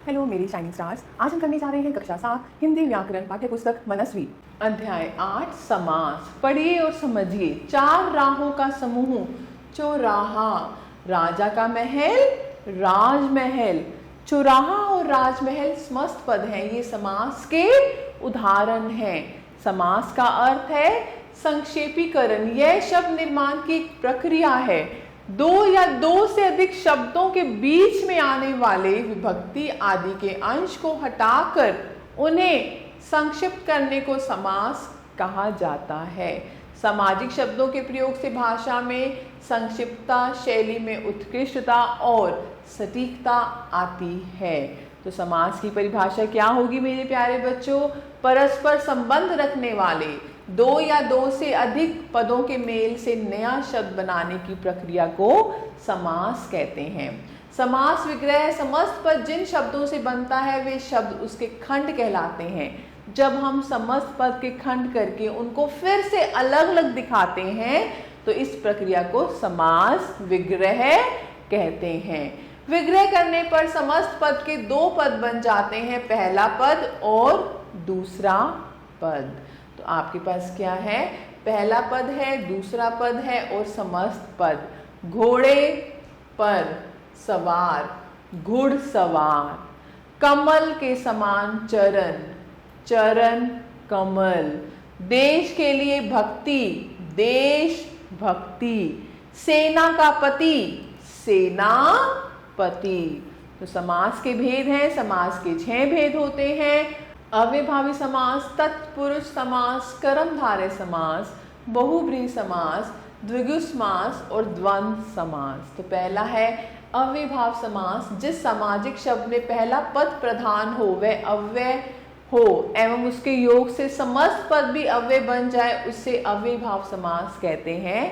Hello मेरी shining stars, आज हम करने जा रहे हैं कक्षा 7 हिंदी व्याकरण पाठ्य पुस्तक मनस्वी अध्याय 8 समास। पढ़िए और समझिए। 4 राहों का समूह चौराहा। राजा का महल, राजमहल। चौराहा और राजमहल समस्त पद हैं। ये समास के उदाहरण हैं। समास का अर्थ है संक्षेपीकरण। यह शब्द निर्माण की एक प्रक्रिया है। दो या दो से अधिक शब्दों के बीच में आने वाले विभक्ति आदि के अंश को हटाकर उन्हें संक्षिप्त करने को समास कहा जाता है। सामाजिक शब्दों के प्रयोग से भाषा में संक्षिप्तता, शैली में उत्कृष्टता और सटीकता आती है। तो समास की परिभाषा क्या होगी मेरे प्यारे बच्चों? परस्पर संबंध रखने वाले दो या दो से अधिक पदों के मेल से नया शब्द बनाने की प्रक्रिया को समास कहते हैं। समास विग्रह समस्त पद जिन शब्दों से बनता है वे शब्द उसके खंड कहलाते हैं। जब हम समस्त पद के खंड करके उनको फिर से अलग अलग दिखाते हैं तो इस प्रक्रिया को समास विग्रह कहते हैं। विग्रह करने पर समस्त पद के 2 पद बन जाते हैं, पहला पद और दूसरा पद। तो आपके पास क्या है? पहला पद है, दूसरा पद है और समस्त पद। घोड़े पर सवार, घुड़सवार। कमल के समान चरण, चरण कमल। देश के लिए भक्ति, देश भक्ति। सेना का पति, सेनापति। तो समास के भेद हैं। समास के 6 भेद होते हैं। अव्ययभावी समास, तत्पुरुष समास, कर्मधारय समास, बहुब्रीहि समास, द्विगु समास और द्वंद्व समास। तो पहला है अव्ययभाव समास। जिस सामाजिक शब्द में पहला पद प्रधान हो, वह अव्यय हो एवं उसके योग से समस्त पद भी अव्यय बन जाए, उससे अव्ययभाव समास कहते हैं।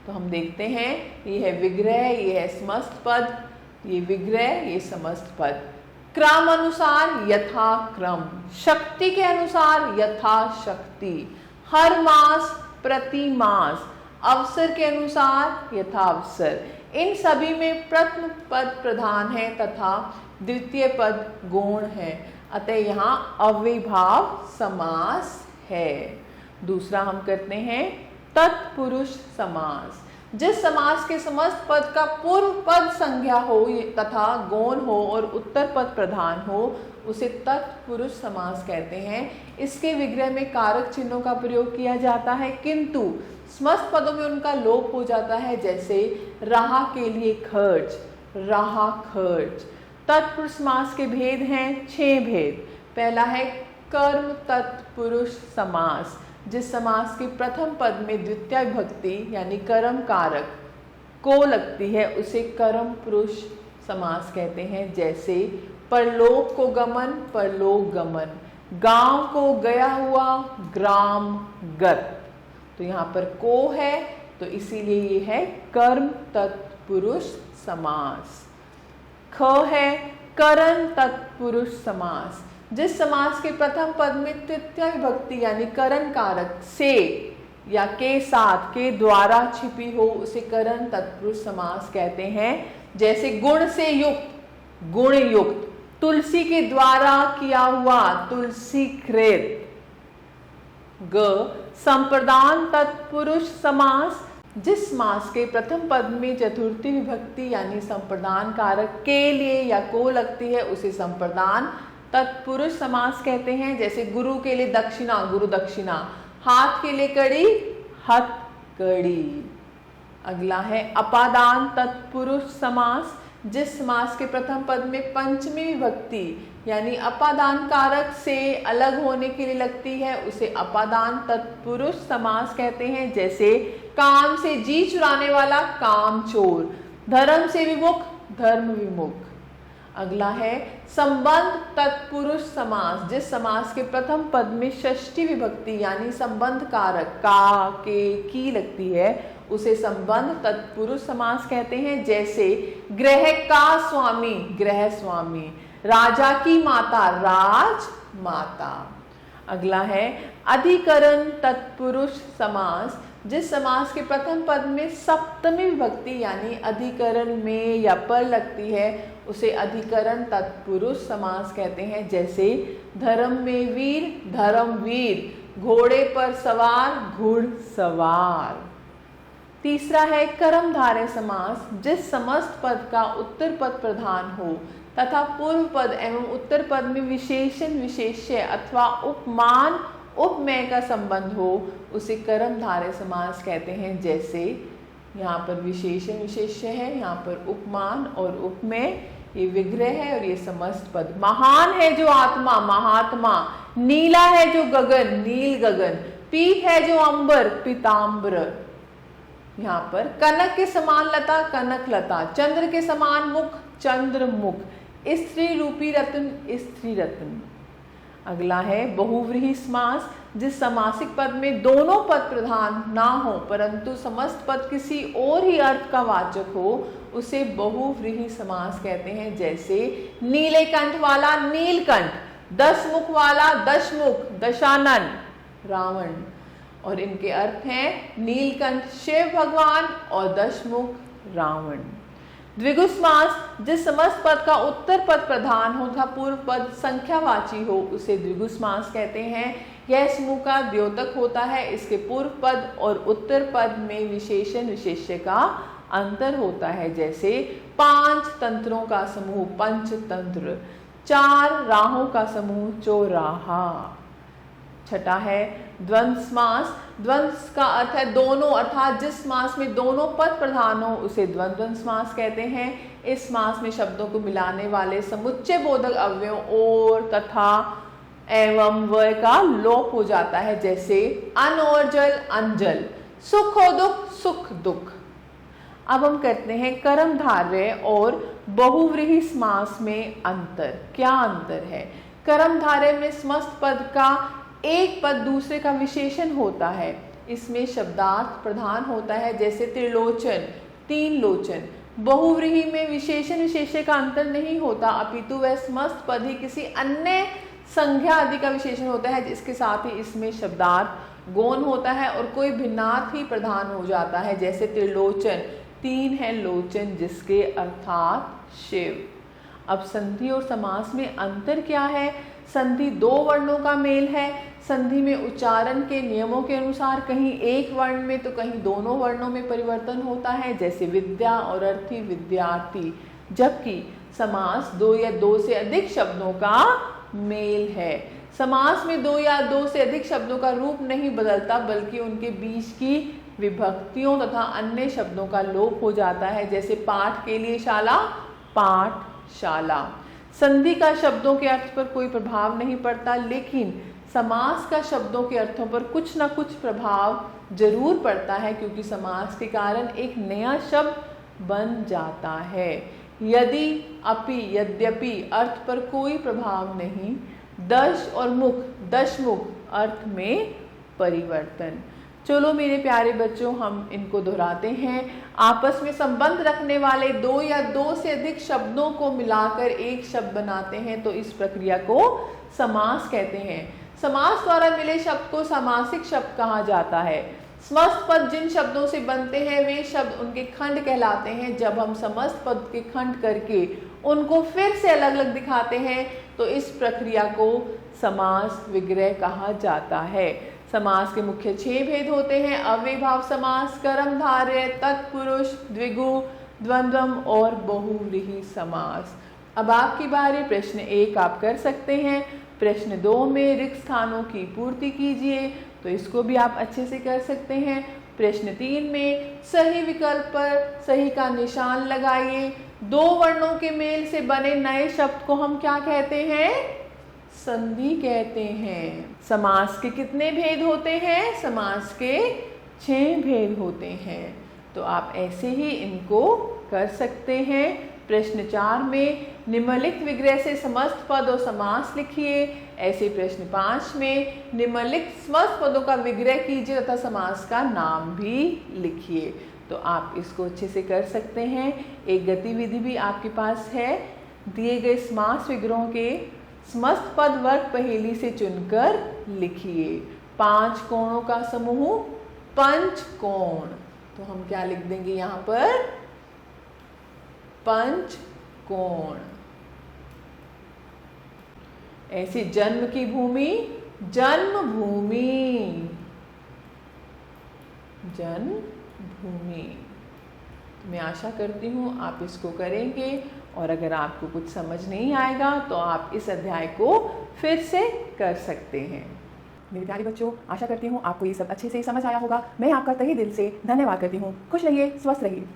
तो हम देखते हैं, ये है विग्रह, ये है समस्त पद, ये विग्रह, ये समस्त पद। क्रम अनुसार यथा क्रम, शक्ति के अनुसार यथा शक्ति। हर मास प्रति मास, अवसर के अनुसार यथा अवसर। इन सभी में प्रथम पद प्रधान है तथा द्वितीय पद गौण है, अतः यहाँ अव्ययभाव समास है। दूसरा हम करते हैं तत्पुरुष समास। जिस समास के समस्त पद का पूर्व पद संज्ञा हो तथा गौण हो और उत्तर पद प्रधान हो, उसे तत्पुरुष समास कहते हैं। इसके विग्रह में कारक चिन्हों का प्रयोग किया जाता है, किंतु समस्त पदों में उनका लोप हो जाता है। जैसे राह के लिए खर्च, राह खर्च। तत्पुरुष समास के भेद हैं 6 भेद। पहला है कर्म तत्पुरुष समास। जिस समास के प्रथम पद में द्वितीय विभक्ति यानी कर्म कारक को लगती है उसे कर्म पुरुष समास कहते हैं। जैसे परलोक को गमन, परलोक गमन। गांव को गया हुआ, ग्राम गत। तो यहाँ पर को है तो इसीलिए ये है कर्म तत्पुरुष समास। ख है करण तत्पुरुष समास। जिस समास के प्रथम पद में तृतीय विभक्ति यानी करण कारक से या के साथ, के द्वारा छिपी हो, उसे करण तत्पुरुष समास कहते हैं। जैसे गुण से युक्त, गुण युक्त। तुलसी के द्वारा किया हुआ, तुलसी कृत। ग संप्रदान तत्पुरुष समास। जिस समास के प्रथम पद में चतुर्थी विभक्ति यानी संप्रदान कारक के लिए या को लगती है उसे संप्रदान तत्पुरुष समास कहते हैं। जैसे गुरु के लिए दक्षिणा, गुरु दक्षिणा। हाथ के लिए कड़ी, हथ कड़ी। अगला है अपादान तत्पुरुष समास। जिस समास के प्रथम पद में पंचमी विभक्ति यानी अपादान कारक से अलग होने के लिए लगती है उसे अपादान तत्पुरुष समास कहते हैं। जैसे काम से जी चुराने वाला, काम चोर। धर्म से विमुख, धर्म विमुख। अगला है संबंध तत्पुरुष समास। जिस समास के प्रथम पद में षष्ठी विभक्ति यानी संबंध कारक का, के, की लगती है उसे संबंध तत्पुरुष समास कहते हैं। जैसे गृह का स्वामी, गृह स्वामी। राजा की माता, राज माता। अगला है अधिकरण तत्पुरुष समास। जिस समास के प्रथम पद में सप्तमी विभक्ति यानी अधिकरण में या पर लगती है उसे अधिकरण तत्पुरुष समास कहते हैं। जैसे धर्म में वीर, धर्मवीर, घोड़े पर सवार, घुड़सवार। तीसरा है कर्मधारय समास, जिस समस्त पद का उत्तर पद प्रधान हो तथा पूर्व पद एवं उत्तर पद में विशेषण, विशेष्य अथवा उपमान, उपमेय का संबंध हो उसे कर्मधारय समास कहते हैं। जैसे यहाँ पर विशेषण विशेष्य है, यहाँ पर उपमान और उपमेय, ये विग्रह है और ये समस्त पद। महान है जो आत्मा, महात्मा। नीला है जो गगन, नील गगन। पीत है जो अंबर, पीताम्बर। यहाँ पर कनक के समान लता, कनक लता। चंद्र के समान मुख, चंद्रमुख। स्त्री रूपी रत्न, स्त्री रत्न। अगला है बहुव्रीहि समास, जिस समासिक पद में दोनों पद प्रधान ना हो परंतु समस्त पद किसी और ही अर्थ का वाचक हो उसे बहुव्रीहि समास कहते हैं। जैसे नीले कंठ वाला, नीलकंठ। 10 मुख वाला, दशमुख, दशानन, रावण। और इनके अर्थ हैं नीलकंठ शिव भगवान और दशमुख रावण। द्विगु समास, जिस समस्त पद का उत्तर पद प्रधान हो तथा पूर्व पद संख्यावाची हो उसे द्विगु समास कहते हैं। यह समूह का द्योतक होता है। इसके पूर्व पद और उत्तर पद में विशेषण, विशेष्य का अंतर होता है। जैसे 5 तंत्रों का समूह, पंचतंत्र। 4 राहों का समूह, चौराहा। छठा है द्वंद्व समास। द्वंद्व का अर्थ है दोनों, अर्थात जिस समास में दोनों पद प्रधान हो उसे द्वंद्व समास कहते हैं। इस समास में शब्दों को मिलाने वाले समुच्चय बोधक अवयवों और, तथा, एवं, व का लोप हो जाता है। जैसे अन्न और जल, अंजल। सुख और दुख, सुख दुख। अब हम करते हैं कर्मधारय और बहुव्रीहि समास में अंतर। क्या अंतर है? कर्मधारय में समस्त पद का एक पद दूसरे का विशेषण होता है। इसमें शब्दार्थ प्रधान होता है। जैसे त्रिलोचन, 3 लोचन। बहुव्रीहि में विशेषण, विशेष्य का अंतर नहीं होता अपितु वह समस्त पद ही किसी अन्य संज्ञा आदि का विशेषण होता है जिसके साथ ही इसमें शब्दार्थ गौण होता है और कोई भिन्नार्थ ही प्रधान हो जाता है। जैसे त्रिलोचन, 3 है लोचन जिसके अर्थात शिव। अब संधि और समास में अंतर क्या है? संधि 2 वर्णों का मेल है। संधि में उच्चारण के नियमों के अनुसार कहीं एक वर्ण में तो कहीं दोनों वर्णों में परिवर्तन होता है। जैसे विद्या और अर्थी, विद्यार्थी। जबकि समास 2 या 2 से अधिक शब्दों का मेल है। समास में 2 या 2 से अधिक शब्दों का रूप नहीं बदलता बल्कि उनके बीच की विभक्तियों तथा अन्य शब्दों का लोप हो जाता है। जैसे पाठ के लिए शाला, पाठशाला। संधि का शब्दों के अर्थ पर कोई प्रभाव नहीं पड़ता लेकिन समास का शब्दों के अर्थों पर कुछ ना कुछ प्रभाव जरूर पड़ता है क्योंकि समास के कारण एक नया शब्द बन जाता है। यदि, अपि, यद्यपि अर्थ पर कोई प्रभाव नहीं। दश और मुख, दशमुख अर्थ में परिवर्तन। चलो मेरे प्यारे बच्चों, हम इनको दोहराते हैं। आपस में संबंध रखने वाले 2 या 2 से अधिक शब्दों को मिलाकर एक शब्द बनाते हैं तो इस प्रक्रिया को समास कहते हैं। समास द्वारा मिले शब्द को समासिक शब्द कहा जाता है। समस्त पद जिन शब्दों से बनते हैं वे शब्द उनके खंड कहलाते हैं। जब हम समस्त पद के खंड करके उनको फिर से अलग अलग दिखाते हैं तो इस प्रक्रिया को समास विग्रह कहा जाता है। समास के मुख्य 6 भेद होते हैं: अव्ययीभाव समास, कर्मधारय, तत्पुरुष, द्विगु, द्वंद्वम और बहुव्रीहि समास। अब आपकी बारी। प्रश्न 1 आप कर सकते हैं। प्रश्न 2 में रिक्त स्थानों की पूर्ति कीजिए, तो इसको भी आप अच्छे से कर सकते हैं। प्रश्न 3 में सही विकल्प पर सही का निशान लगाइए। 2 वर्णों के मेल से बने नए शब्द को हम क्या कहते हैं? संधि कहते हैं। समास के कितने भेद होते हैं? समास के 6 भेद होते हैं। तो आप ऐसे ही इनको कर सकते हैं। प्रश्न 4 में निम्नलिखित विग्रह से समस्त पद और समास लिखिए। ऐसे प्रश्न 5 में निम्नलिखित समस्त पदों का विग्रह कीजिए तथा समास का नाम भी लिखिए। तो आप इसको अच्छे से कर सकते हैं। एक गतिविधि भी आपके पास है। दिए गए समास विग्रहों के समस्त पद वर्ग पहेली से चुनकर लिखिए। 5 कोणों का समूह पंचकोण। तो हम क्या लिख देंगे यहाँ पर? पंचकोण। ऐसे जन्म की भूमि, जन्मभूमि, जन्मभूमि। मैं आशा करती हूँ आप इसको करेंगे, और अगर आपको कुछ समझ नहीं आएगा तो आप इस अध्याय को फिर से कर सकते हैं। मेरे प्यारे बच्चों, आशा करती हूँ आपको ये सब अच्छे से समझ आया होगा। मैं आपका तहे दिल से धन्यवाद करती हूँ। खुश रहिए, स्वस्थ रहिए।